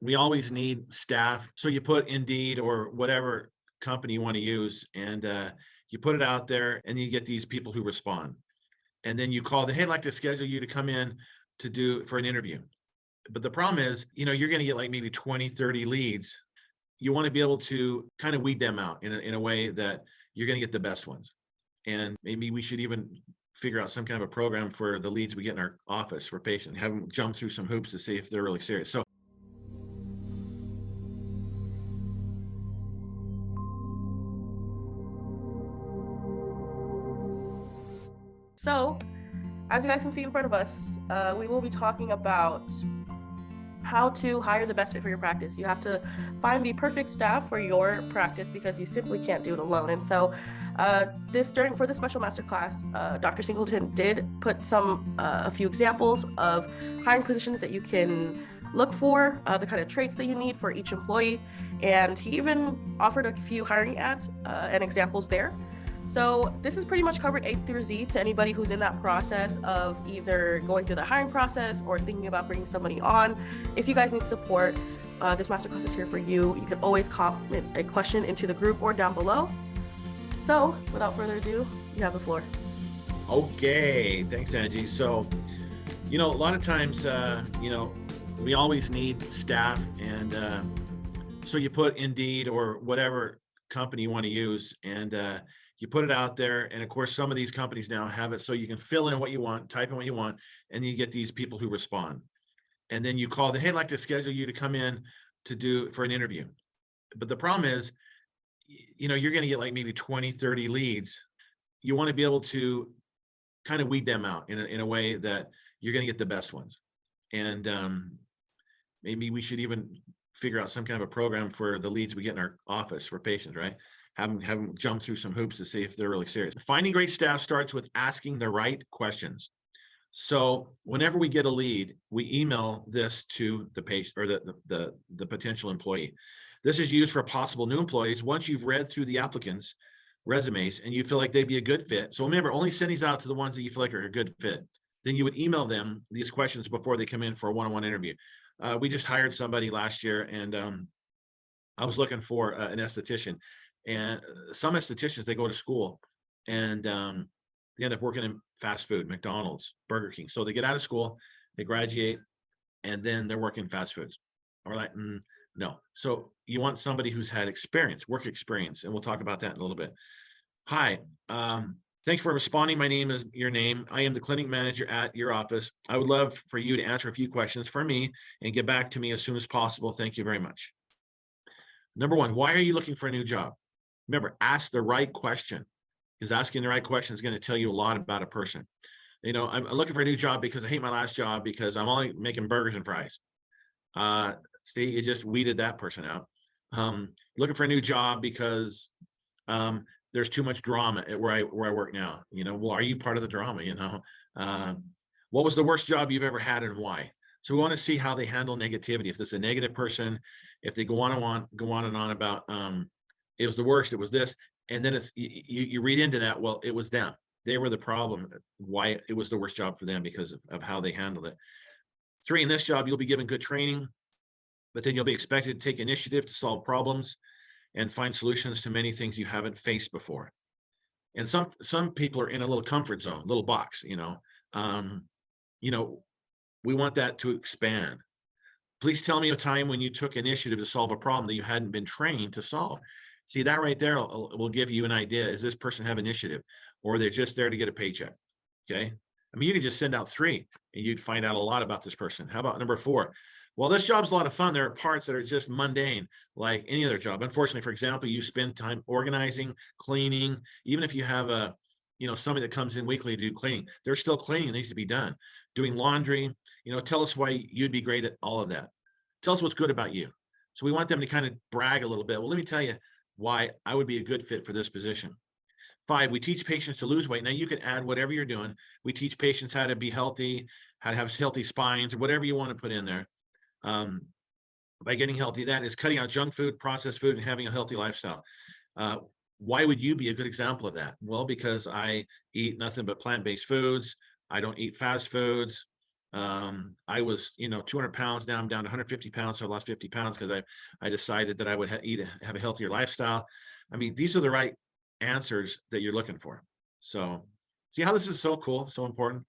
we always need staff. So you put Indeed or whatever company you want to use, and you put it out there, and you get these people who respond. And then you call the, hey, I'd like to schedule you to come in to do for an interview. But the problem is, you're going to get like maybe 20, 30 leads. You want to be able to kind of weed them out in a way that you're going to get the best ones. And maybe we should even figure out some kind of a program for the leads we get in our office for patients, have them jump through some hoops to see if they're really serious. So, as you guys can see in front of us, we will be talking about how to hire the best fit for your practice. You have to find the perfect staff for your practice because you simply can't do it alone. And so for this special masterclass, Dr. Singleton did put a few examples of hiring positions that you can look for, the kind of traits that you need for each employee. And he even offered a few hiring ads and examples there. So this is pretty much covered A through Z to anybody who's in that process of either going through the hiring process or thinking about bringing somebody on. If you guys need support, this masterclass is here for you. You can always comment a question into the group or down below. So without further ado, you have the floor. Okay, thanks, Angie. So, a lot of times, we always need staff, and so you put Indeed or whatever company you want to use, and you put it out there. And of course, some of these companies now have it so you can fill in what you want, type in what you want, and you get these people who respond. And then you call the, hey, I'd like to schedule you to come in to do for an interview. But the problem is, you're going to get like maybe 20, 30 leads. You want to be able to kind of weed them out in a way that you're going to get the best ones. And maybe we should even figure out some kind of a program for the leads we get in our office for patients, right? Have them jump through some hoops to see if they're really serious. Finding great staff starts with asking the right questions. So whenever we get a lead, we email this to the patient or the potential employee. This is used for possible new employees. Once you've read through the applicants' resumes and you feel like they'd be a good fit. So remember, only send these out to the ones that you feel like are a good fit. Then you would email them these questions before they come in for a one-on-one interview. We just hired somebody last year, and I was looking for an esthetician. And some estheticians, they go to school and they end up working in fast food, McDonald's, Burger King. So they get out of school, they graduate, and then they're working fast foods. Or like, no. So you want somebody who's had experience, work experience, and we'll talk about that in a little bit. Hi, thanks for responding. My name is your name. I am the clinic manager at your office. I would love for you to answer a few questions for me and get back to me as soon as possible. Thank you very much. Number one, why are you looking for a new job? Remember, ask the right question, because asking the right question is going to tell you a lot about a person. I'm looking for a new job because I hate my last job because I'm only making burgers and fries. See, you just weeded that person out. Looking for a new job because there's too much drama at where I work now. Well, are you part of the drama? What was the worst job you've ever had and why? So we want to see how they handle negativity. If this is a negative person, if they go on and on about it was the worst, it was this, and then it's you read into that. Well, it was them. They were the problem. Why it was the worst job for them because of how they handled it. 3, in this job, you'll be given good training, but then you'll be expected to take initiative to solve problems and find solutions to many things you haven't faced before. And some people are in a little comfort zone, little box. We want that to expand. Please tell me a time when you took initiative to solve a problem that you hadn't been trained to solve. See, that right there will give you an idea. Is this person have initiative, or they're just there to get a paycheck? Okay. I mean, you could just send out 3 and you'd find out a lot about this person. How about number 4? Well, this job's a lot of fun. There are parts that are just mundane, like any other job. Unfortunately, for example, you spend time organizing, cleaning. Even if you have somebody that comes in weekly to do cleaning, there's still cleaning that needs to be done. Doing laundry, tell us why you'd be great at all of that. Tell us what's good about you. So we want them to kind of brag a little bit. Well, let me tell you why I would be a good fit for this position. 5, we teach patients to lose weight. Now you can add whatever you're doing. We teach patients how to be healthy, how to have healthy spines, or whatever you want to put in there. By getting healthy, that is cutting out junk food, processed food, and having a healthy lifestyle. Why would you be a good example of that? Well, because I eat nothing but plant-based foods. I don't eat fast foods. I was, 200 pounds. Now I'm down to 150 pounds. So I lost 50 pounds because I decided that I would have a healthier lifestyle. I mean, these are the right answers that you're looking for. So see how this is so cool, so important.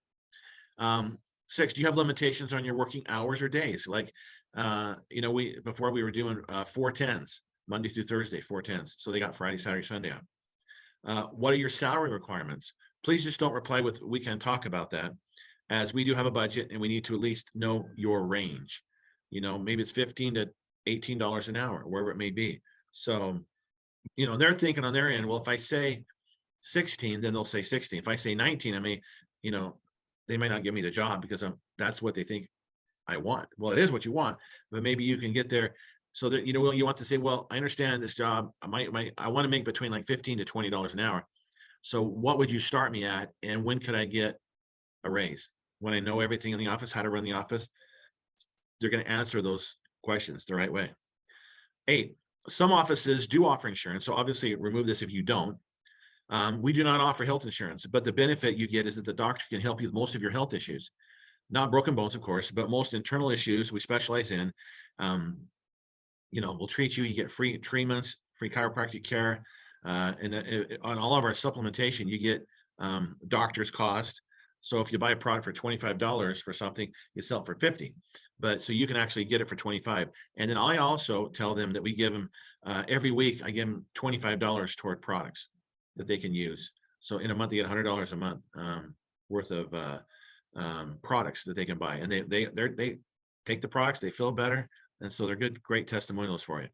Um, 6, do you have limitations on your working hours or days? Like, before we were doing 410s, Monday through Thursday, 410s. So they got Friday, Saturday, Sunday out. What are your salary requirements? Please just don't reply with, we can talk about that, as we do have a budget and we need to at least know your range. Maybe it's 15 to $18 an hour, wherever it may be. So, they're thinking on their end, well, if I say 16, then they'll say 16. If I say 19, you know, they might not give me the job because that's what they think I want. Well, it is what you want, but maybe you can get there so that, you want to say, well, I understand this job. I want to make between like 15 to $20 an hour. So what would you start me at? And when could I get a raise? When I know everything in the office, how to run the office, they're going to answer those questions the right way. 8, some offices do offer insurance. So obviously remove this if you don't. We do not offer health insurance, but the benefit you get is that the doctor can help you with most of your health issues. Not broken bones, of course, but most internal issues we specialize in. We'll treat you. You get free treatments, free chiropractic care, and on all of our supplementation, you get doctor's cost. So if you buy a product for $25 for something, you sell it for 50. But so you can actually get it for 25. And then I also tell them that we give them every week. I give them $25 toward products that they can use. So in a month, they get $100 a month worth of products that they can buy, and they take the products, they feel better, and so they're great testimonials for you.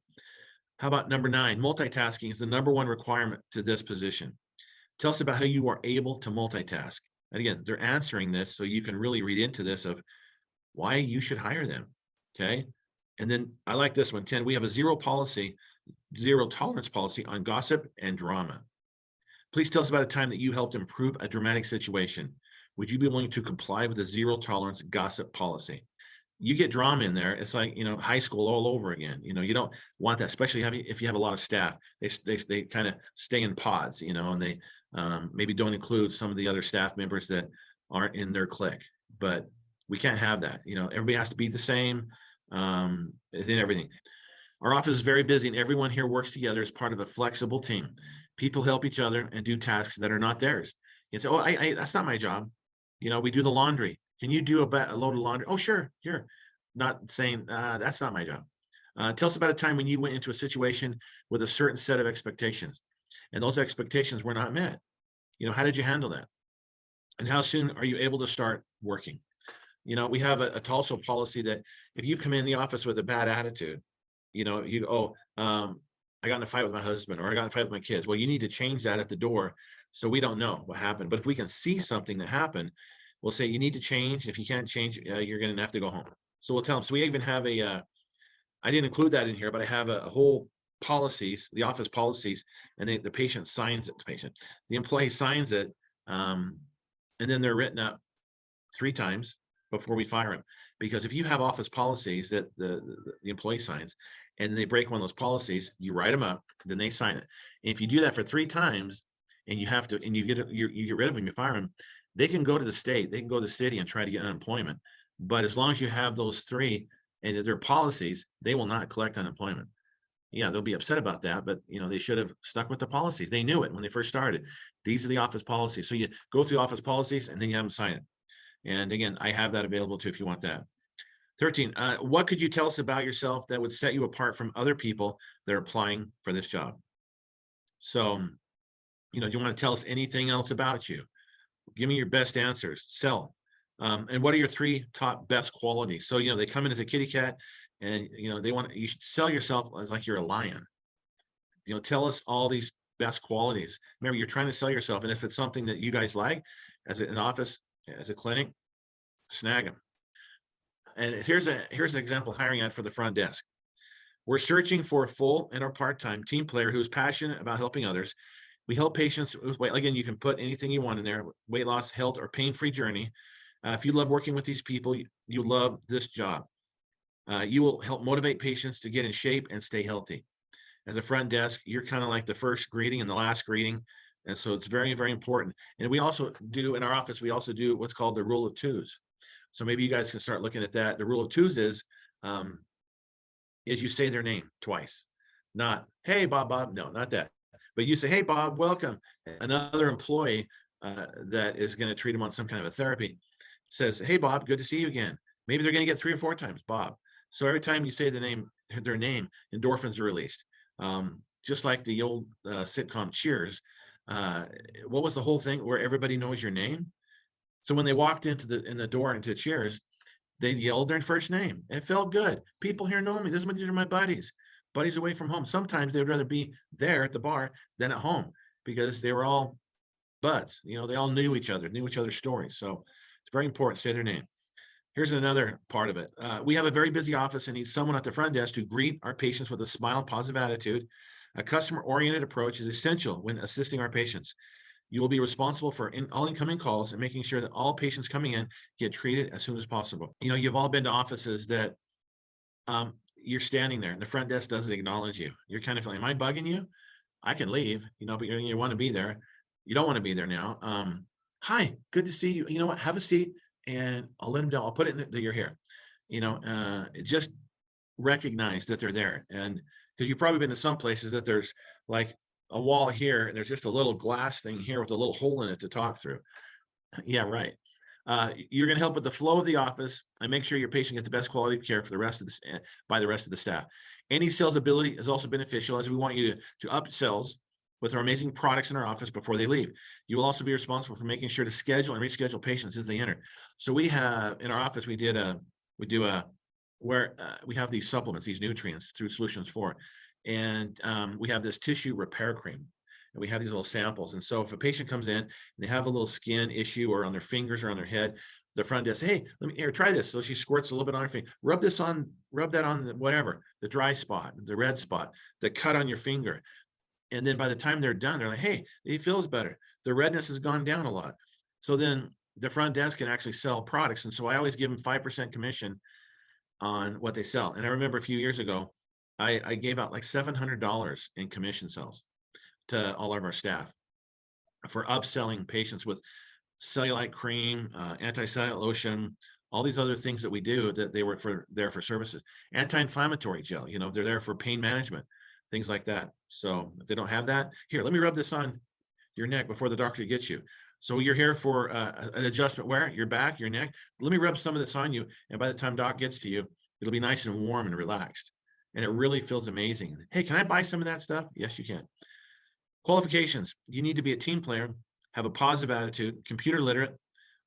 How about number 9? Multitasking is the number one requirement to this position. Tell us about how you are able to multitask. And again, they're answering this so you can really read into this of why you should hire them. Okay. And then I like this one, 10. We have a zero tolerance policy on gossip and drama. Please tell us about a time that you helped improve a dramatic situation. Would you be willing to comply with a zero tolerance gossip policy? You get drama in there, it's like, high school all over again. You don't want that, especially if you have a lot of staff. They kind of stay in pods, and they maybe don't include some of the other staff members that aren't in their clique. But we can't have that. Everybody has to be the same in everything. Our office is very busy, and everyone here works together as part of a flexible team. People help each other and do tasks that are not theirs. You say, "Oh, that's not my job." We do the laundry. Can you do a load of laundry? Oh, sure, here. Not saying that's not my job. Tell us about a time when you went into a situation with a certain set of expectations, and those expectations were not met. How did you handle that? And how soon are you able to start working? We have a also policy that if you come in the office with a bad attitude, I got in a fight with my husband, or I got in a fight with my kids. Well, you need to change that at the door so we don't know what happened. But if we can see something that happened, we'll say you need to change. If you can't change, you're going to have to go home. So we'll tell them. So we even have I didn't include that in here, but I have a whole policies, the office policies, and the patient signs it. The employee signs it, and then they're written up 3 times before we fire them. Because if you have office policies that the employee signs, and they break one of those policies, you write them up, then they sign it. And if you do that for 3 times, and you get rid of them, you fire them, they can go to the state, they can go to the city and try to get unemployment. But as long as you have those 3 and their policies, they will not collect unemployment. Yeah, they'll be upset about that, but they should have stuck with the policies. They knew it when they first started. These are the office policies. So you go through office policies and then you have them sign it. And again, I have that available too if you want that. 13, what could you tell us about yourself that would set you apart from other people that are applying for this job? So, do you want to tell us anything else about you? Give me your best answers. Sell. And what are your 3 top best qualities? So, they come in as a kitty cat, and, you should sell yourself as like you're a lion. Tell us all these best qualities. Remember, you're trying to sell yourself. And if it's something that you guys like as an office, as a clinic, snag them. And here's an example hiring ad for the front desk. We're searching for a full and or part-time team player who's passionate about helping others. We help patients with weight. Again, you can put anything you want in there: weight loss, health, or pain-free journey. If you love working with these people, you love this job. You will help motivate patients to get in shape and stay healthy. As a front desk, you're kind of like the first greeting and the last greeting. And so it's very, very important. And we also do in our office, we also do what's called the rule of 2s. So maybe you guys can start looking at that. The rule of twos um, is you say their name twice, not, hey, Bob, no, not that. But you say, hey, Bob, welcome. Another employee that is going to treat them on some kind of a therapy says, hey, Bob, good to see you again. Maybe they're going to get 3 or 4 times, Bob. So every time you say their name, endorphins are released. Just like the old sitcom Cheers. What was the whole thing where everybody knows your name? So when they walked in the door into Cheers, they yelled their first name. It felt good. People here know me. These are my buddies away from home. Sometimes they would rather be there at the bar than at home because they were all buds. They all knew each other's stories. So it's very important to say their name. Here's another part of it. We have a very busy office and need someone at the front desk to greet our patients with a smile and positive attitude. A customer-oriented approach is essential when assisting our patients. You will be responsible for all incoming calls and making sure that all patients coming in get treated as soon as possible. You've all been to offices that you're standing there and the front desk doesn't acknowledge you. You're kind of like, am I bugging you? I can leave, but you want to be there. You don't want to be there now. Hi, good to see you. You know what? Have a seat and I'll let them know. I'll put it in that you're here. Just recognize that they're there. And because you've probably been to some places that there's like a wall here and there's just a little glass thing here with a little hole in it to talk through. Yeah, right. You're going to help with the flow of the office and make sure your patient gets the best quality of care for the rest of by the rest of the staff. Any sales ability is also beneficial as we want you to up sales with our amazing products in our office before they leave. You will also be responsible for making sure to schedule and reschedule patients as they enter. So we have in our office, we have these supplements, these nutrients through Solutions 4. And we have this tissue repair cream. And we have these little samples. And so if a patient comes in and they have a little skin issue or on their fingers or on their head, the front desk, hey, try this. So she squirts a little bit on her finger. Rub that on the dry spot, the red spot, the cut on your finger. And then by the time they're done, they're like, hey, it feels better. The redness has gone down a lot. So then the front desk can actually sell products. And so I always give them 5% commission on what they sell. And I remember a few years ago, I gave out like $700 in commission sales to all of our staff for upselling patients with cellulite cream, anti-cellulite lotion, all these other things that we do that they were there for services. Anti-inflammatory gel, they're there for pain management, things like that. So if they don't have that, here, let me rub this on your neck before the doctor gets you. So you're here for an adjustment where? Your back, your neck. Let me rub some of this on you. And by the time doc gets to you, it'll be nice and warm and relaxed. And it really feels amazing. Hey, can I buy some of that stuff? Yes, you can. Qualifications. You need to be a team player, have a positive attitude, computer literate,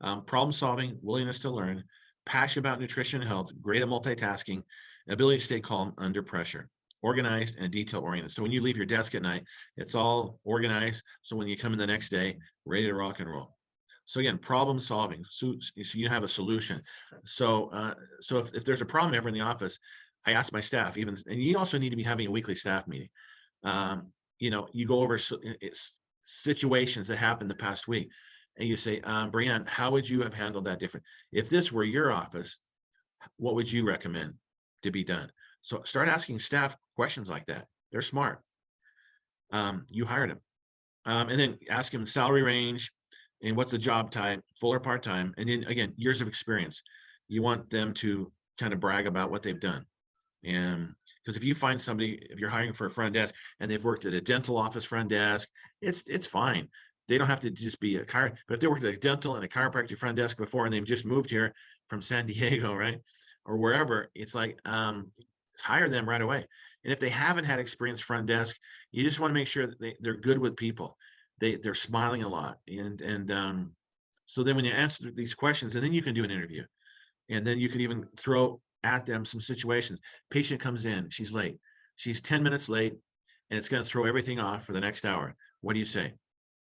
problem solving, willingness to learn, passion about nutrition and health, great at multitasking, ability to stay calm under pressure, organized and detail oriented. So when you leave your desk at night, it's all organized. So when you come in the next day, ready to rock and roll. So again, problem solving, so you have a solution. So if there's a problem ever in the office, I ask my staff and you also need to be having a weekly staff meeting. You go over situations that happened the past week and you say, Brianne, how would you have handled that different? If this were your office, what would you recommend to be done? So start asking staff questions like that. They're smart. You hired them. And then ask them salary range and what's the job type, full or part-time. And then again, years of experience. You want them to kind of brag about what they've done. And because if you find somebody, if you're hiring for a front desk and they've worked at a dental office front desk, it's fine. They don't have to just be but if they worked at a dental and a chiropractic front desk before and they've just moved here from San Diego, right? Or wherever, it's like, hire them right away. And if they haven't had experience front desk, you just want to make sure that they're good with people. They're smiling a lot. And so then when you answer these questions, and then you can do an interview. And then you can even throw at them some situations. Patient comes in, she's late. She's 10 minutes late, and it's going to throw everything off for the next hour. What do you say?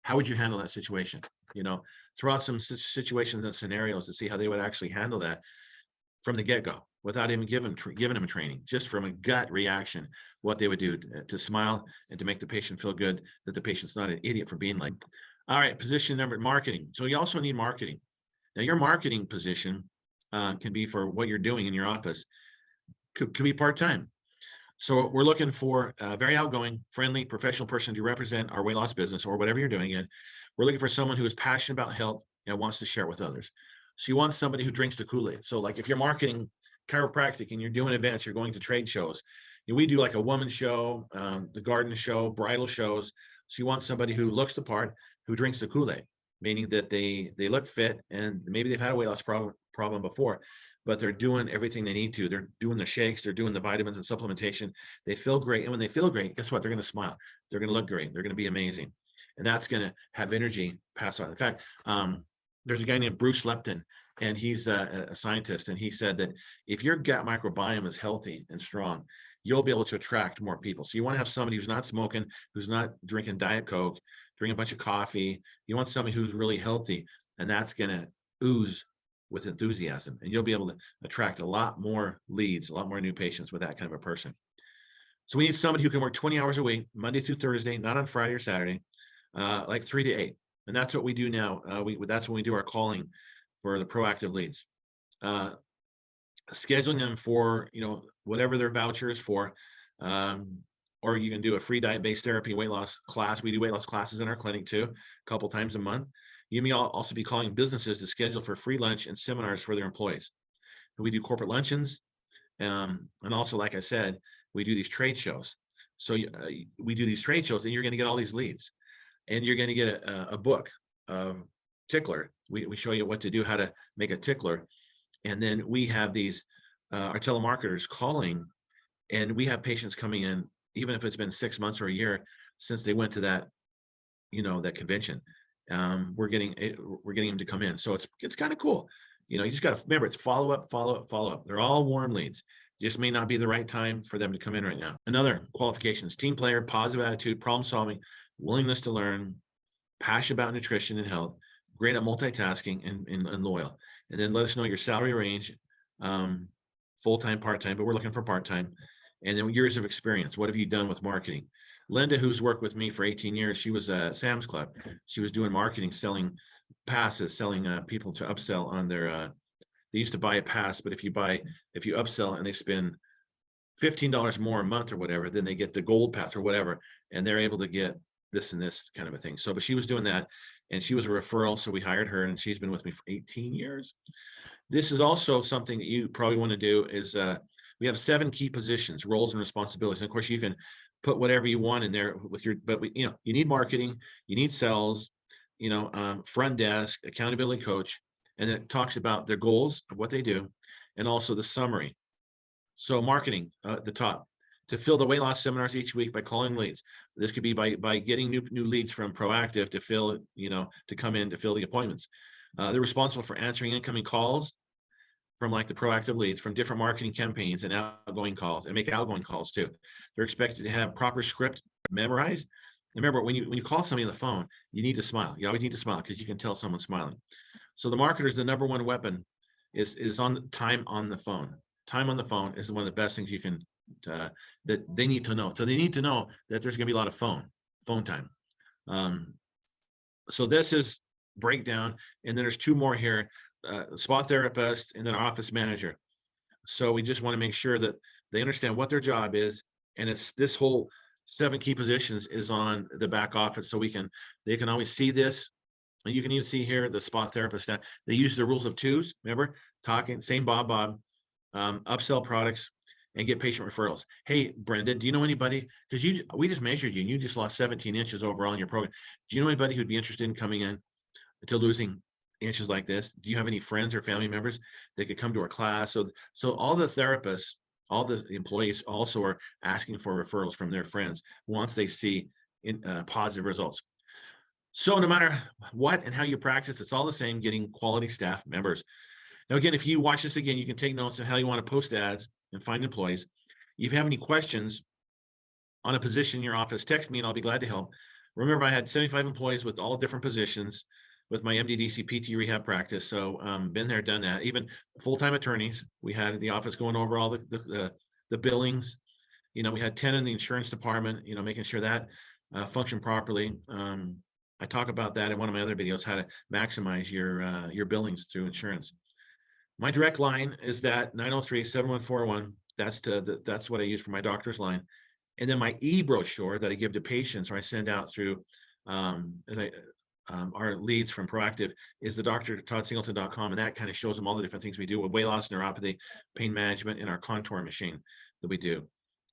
How would you handle that situation? Throw out some situations and scenarios to see how they would actually handle that from the get-go without even giving them a training, just from a gut reaction, what they would do to smile and to make the patient feel good that the patient's not an idiot for being late. All right, position number, marketing. So you also need marketing. Now your marketing position can be for what you're doing in your office, could be part-time. So we're looking for a very outgoing, friendly, professional person to represent our weight loss business or whatever you're doing it. We're looking for someone who is passionate about health and wants to share it with others. So you want somebody who drinks the Kool-Aid. So like if you're marketing chiropractic and you're doing events, you're going to trade shows. We do like a woman show, the garden show, bridal shows. So you want somebody who looks the part, who drinks the Kool-Aid, meaning that they look fit and maybe they've had a weight loss problem before, but they're doing everything they need to. They're doing the shakes, they're doing the vitamins and supplementation. They feel great. And when they feel great, guess what? They're going to smile. They're going to look great. They're going to be amazing. And that's going to have energy pass on. In fact, there's a guy named Bruce Lepton, and he's a scientist. And he said that if your gut microbiome is healthy and strong, you'll be able to attract more people. So you want to have somebody who's not smoking, who's not drinking Diet Coke, drinking a bunch of coffee. You want somebody who's really healthy, and that's going to ooze with enthusiasm. And you'll be able to attract a lot more leads, a lot more new patients with that kind of a person. So we need somebody who can work 20 hours a week, Monday through Thursday, not on Friday or Saturday, like 3 to 8. And that's what we do now. That's when we do our calling for the proactive leads. Scheduling them for, whatever their voucher is for, or you can do a free diet-based therapy weight loss class. We do weight loss classes in our clinic too, a couple times a month. You may also be calling businesses to schedule for free lunch and seminars for their employees. And we do corporate luncheons. And also, like I said, we do these trade shows. So we do these trade shows and you're going to get all these leads, and you're going to get a book of tickler. We show you what to do, how to make a tickler. And then we have these, our telemarketers calling, and we have patients coming in, even if it's been 6 months or a year since they went to that, that convention. We're getting them to come in. So it's kind of cool. You just got to remember, it's follow up. They're all warm leads. Just may not be the right time for them to come in right now. Another qualifications: team player, positive attitude, problem solving, willingness to learn, passion about nutrition and health, great at multitasking, and loyal. And then let us know your salary range, full-time, part-time, but we're looking for part-time. And then years of experience. What have you done with marketing? Linda, who's worked with me for 18 years, she was at Sam's Club. She was doing marketing, selling passes, selling people to upsell on their, they used to buy a pass, but if you upsell and they spend $15 more a month or whatever, then they get the gold pass or whatever, and they're able to get this and this kind of a thing. So, but she was doing that, and she was a referral, so we hired her, and she's been with me for 18 years. This is also something that you probably want to do is, we have 7 key positions, roles, and responsibilities. And of course, you can put whatever you want in there with but you need marketing, you need sales, front desk, accountability coach, and it talks about their goals of what they do, and also the summary. So marketing at the top, to fill the weight loss seminars each week by calling leads. This could be by getting new leads from Proactive to fill, to come in to fill the appointments. They're responsible for answering incoming calls from like the proactive leads from different marketing campaigns and outgoing calls, and make outgoing calls too. They're expected to have proper script memorized. Remember, when you call somebody on the phone, you need to smile. You always need to smile because you can tell someone's smiling. So the marketer's the number one weapon is on time on the phone. Time on the phone is one of the best things you can that they need to know. So they need to know that there's going to be a lot of phone time. So this is breakdown, and then there's 2 more here: spot therapist and then office manager. So we just want to make sure that they understand what their job is, and it's this whole 7 key positions is on the back office, so they can always see this. And you can even see here the spot therapist that they use the rules of 2s. Remember, talking, same Bob, upsell products, and get patient referrals. Hey, Brenda, do you know anybody? Because we just measured you, and you just lost 17 inches overall in your program. Do you know anybody who'd be interested in coming in to losing inches like this? Do you have any friends or family members that could come to our class? So all the therapists, all the employees also are asking for referrals from their friends once they see positive results. So no matter what and how you practice, it's all the same: getting quality staff members. Now, again, if you watch this again, you can take notes on how you want to post ads and find employees. If you have any questions on a position in your office, text me and I'll be glad to help. Remember, I had 75 employees with all different positions with my MDDC PT rehab practice. So been there, done that. Even full-time attorneys, we had at the office going over all the billings. We had 10 in the insurance department, making sure that functioned properly. I talk about that in one of my other videos, how to maximize your billings through insurance. My direct line is that 903-71401. That's what I use for my doctor's line. And then my e-brochure that I give to patients, or I send out through, our leads from Proactive is the drtoddsingleton.com, and that kind of shows them all the different things we do with weight loss, neuropathy, pain management, and our contour machine that we do.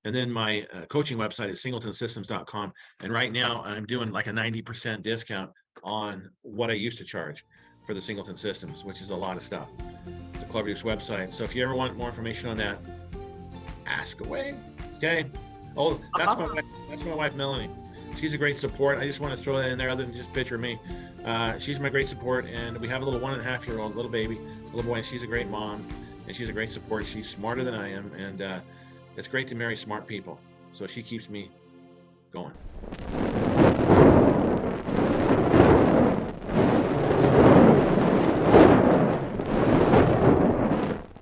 And then my coaching website is singletonsystems.com. And right now I'm doing like a 90% discount on what I used to charge for the Singleton systems, which is a lot of stuff. The Club Use website. So if you ever want more information on that, ask away. Okay. Oh, that's my wife, Melanie. She's a great support. I just want to throw that in there other than just picture me. She's my great support. And we have a little 1.5-year-old little baby, little boy, and she's a great mom and she's a great support. She's smarter than I am. And it's great to marry smart people. So she keeps me going.